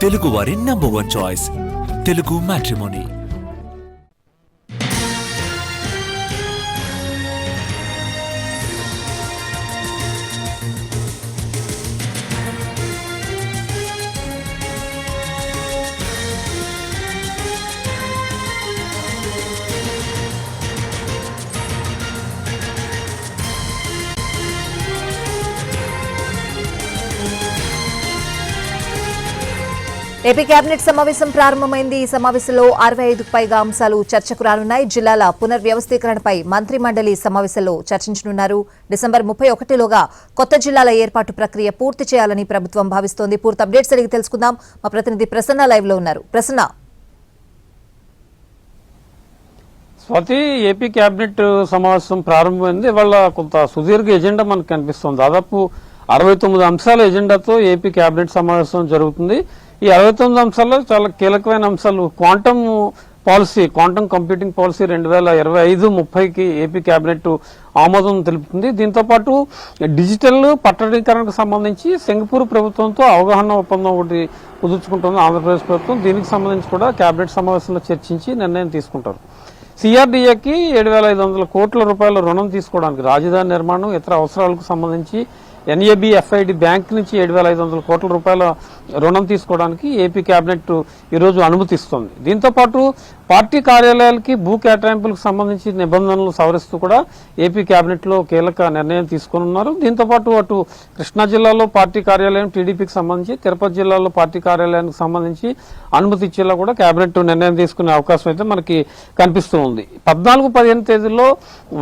తెలుగు వారి number 1 choice Telugu matrimony. AP cabinet సమావేశం ప్రారంభమైంది. ఈ సమావేశంలో 65కు పైగా అంశాలు చర్చకు రానున్నాయి. జిల్లాల పునర్వ్యవస్థీకరణపై మంత్రి మండలి సమావేశంలో చర్చించనున్నారు. డిసెంబర్ 31లోగా కొత్త జిల్లాల ఏర్పాటు ప్రక్రియ పూర్తి చేయాలని ప్రభుత్వం భావిస్తోంది. పూర్తి అప్డేట్స్ అడిగి తెలుసుకుందాం. మా ప్రతినిధి ప్రసన్న లైవ్ లో ఉన్నారు. ప్రసన్న, స్వాతి, ఏపీ కేబినెట్ సమావేశం ప్రారంభమైంది. ఇవాళ కొంత సుదీర్ఘ ఎజెండా మనకు కనిపిస్తోంది. దాదాపు 69 అంశాల ఎజెండాతో ఏపీ కేబినెట్ సమావేశం జరుగుతుంది. ఈ 69 అంశాల్లో చాలా కీలకమైన అంశాలు quantum policy, quantum computing policy 2025-30కి ఏపీ కేబినెట్ ఆమోదం తెలుపుతుంది. దీంతో పాటు డిజిటల్ పట్టణీకరణకు సంబంధించి సింగపూర్ ప్రభుత్వంతో అవగాహన ఒప్పందం ఒకటి కుదుర్చుకుంటుంది ఆంధ్రప్రదేశ్ ప్రభుత్వం. దీనికి సంబంధించి కూడా కేబినెట్ సమావేశంలో చర్చించి నిర్ణయం తీసుకుంటారు. సిఆర్డీఏకి 7,500 కోట్ల రూపాయల రుణం తీసుకోవడానికి, రాజధాని నిర్మాణం, ఇతర అవసరాలకు సంబంధించి ఎన్ఏబి ఎఫ్ఐడి బ్యాంక్ నుంచి 7,500 కోట్ల రూపాయల రుణం తీసుకోవడానికి ఏపీ కేబినెట్ ఈరోజు అనుమతిస్తోంది. దీంతో పాటు పార్టీ కార్యాలయాలకి భూ కేటాయింపులకు సంబంధించి నిబంధనలు సవరిస్తూ కూడా ఏపీ కేబినెట్ లో కీలక నిర్ణయం తీసుకోనున్నారు. దీంతో పాటు అటు కృష్ణా జిల్లాలో పార్టీ కార్యాలయం టీడీపీకి సంబంధించి, తిరుపతి జిల్లాలో పార్టీ కార్యాలయానికి సంబంధించి అనుమతి ఇచ్చేలా కూడా కేబినెట్ నిర్ణయం తీసుకునే అవకాశం అయితే మనకి కనిపిస్తూ ఉంది. 14-15 తేదీల్లో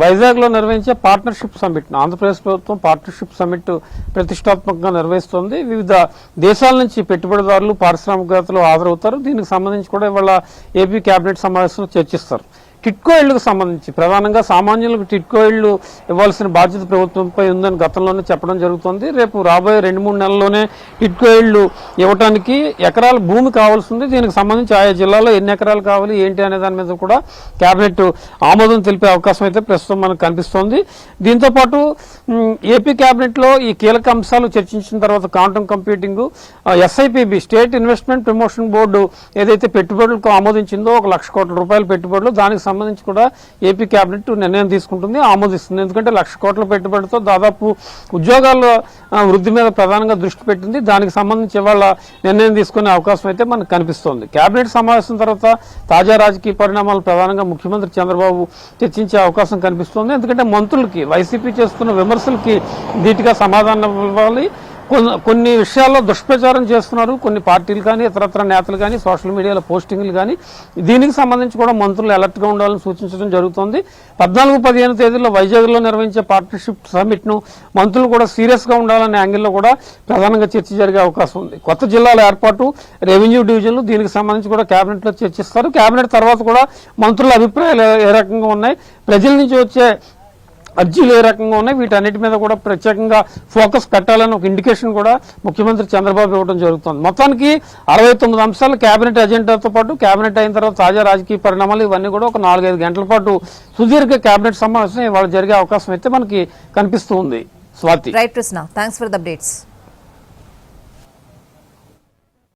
వైజాగ్ లో నిర్వహించే పార్ట్నర్షిప్ సమ్మిట్, ఆంధ్రప్రదేశ్ ప్రభుత్వం పార్ట్నర్షిప్ సమ్మిట్ ప్రతిష్టాత్మకంగా నిర్వహిస్తోంది. వివిధ దేశాల నుంచి పెట్టుబడిదారులు, పారిశ్రామికవేత్తలు హాజరవుతారు. దీనికి సంబంధించి కూడా ఇవాళ ఏపీ కేబినెట్ సమావేశంలో చర్చిస్తారు. టిట్కో ఇళ్లకు సంబంధించి ప్రధానంగా సామాన్యులకు టిట్కో ఇళ్లు ఇవ్వాల్సిన బాధ్యత ప్రభుత్వంపై ఉందని గతంలోనే చెప్పడం జరుగుతుంది. రేపు రాబోయే 2-3 నెలల్లోనే టిట్కో ఇళ్లు ఇవ్వడానికి ఎకరాల భూమి కావాల్సి ఉంది. దీనికి సంబంధించి ఆయా జిల్లాలో ఎన్ని ఎకరాలు కావాలి ఏంటి అనే దాని మీద కూడా కేబినెట్ ఆమోదం తెలిపే అవకాశం అయితే ప్రస్తుతం మనకు కనిపిస్తోంది. దీంతో పాటు ఏపీ కేబినెట్ లో ఈ కీలక అంశాలు చర్చించిన తర్వాత quantum computing, SIPB state investment promotion board ఏదైతే పెట్టుబడులకు ఆమోదించిందో 1,00,000 కోట్ల రూపాయల పెట్టుబడులు, దానికి సంబంధించి కూడా ఏపీ కేబినెట్ నిర్ణయం తీసుకుంటుంది, ఆమోదిస్తుంది. ఎందుకంటే 1,00,000 కోట్ల పెట్టుబడితో దాదాపు ఉద్యోగాల వృద్ధి మీద ప్రధానంగా దృష్టి పెట్టింది. దానికి సంబంధించి ఇవాళ నిర్ణయం తీసుకునే అవకాశం అయితే మనకు కనిపిస్తోంది. కేబినెట్ సమావేశం తర్వాత తాజా రాజకీయ పరిణామాలు ప్రధానంగా ముఖ్యమంత్రి చంద్రబాబు చర్చించే అవకాశం కనిపిస్తోంది. ఎందుకంటే మంత్రులకి, వైసీపీ చేస్తున్న విమర్శలకి ధీటుగా సమాధానం ఇవ్వాలి. కొన్ని విషయాల్లో దుష్ప్రచారం చేస్తున్నారు కొన్ని పార్టీలు కానీ, ఇతరత్ర నేతలు కానీ, సోషల్ మీడియాలో పోస్టింగ్లు కానీ. దీనికి సంబంధించి కూడా మంత్రులు అలర్ట్ గా ఉండాలని సూచించడం జరుగుతోంది. 14-15 తేదీల్లో వైజాగ్ లో నిర్వహించే పార్ట్నర్షిప్ సమ్మిట్ ను మంత్రులు కూడా సీరియస్ గా ఉండాలనే యాంగిల్లో కూడా ప్రధానంగా చర్చ జరిగే అవకాశం ఉంది. కొత్త జిల్లాల ఏర్పాటు, రెవెన్యూ డివిజన్లు, దీనికి సంబంధించి కూడా కేబినెట్ లో చర్చిస్తారు. కేబినెట్ తర్వాత కూడా మంత్రుల అభిప్రాయాలు ఏ రకంగా ఉన్నాయి, ప్రజల నుంచి వచ్చే అర్జీలు ఏ రకంగా ఉన్నాయి, వీటన్నిటి మీద కూడా ప్రత్యేకంగా ఫోకస్ పెట్టాలని ఒక ఇండికేషన్ కూడా ముఖ్యమంత్రి చంద్రబాబు ఇవ్వడం జరుగుతుంది. మొత్తానికి 69 అంశాలు కేబినెట్ అజెండాతో పాటు కేబినెట్ అయిన తర్వాత తాజా రాజకీయ పరిణామాలు ఇవన్నీ కూడా ఒక 4-5 గంటల పాటు సుదీర్ఘ కేబినెట్ సమావేశం ఇవాళ జరిగే అవకాశం అయితే మనకి కనిపిస్తూ ఉంది. Swathi. Right Krishna, thanks for the updates.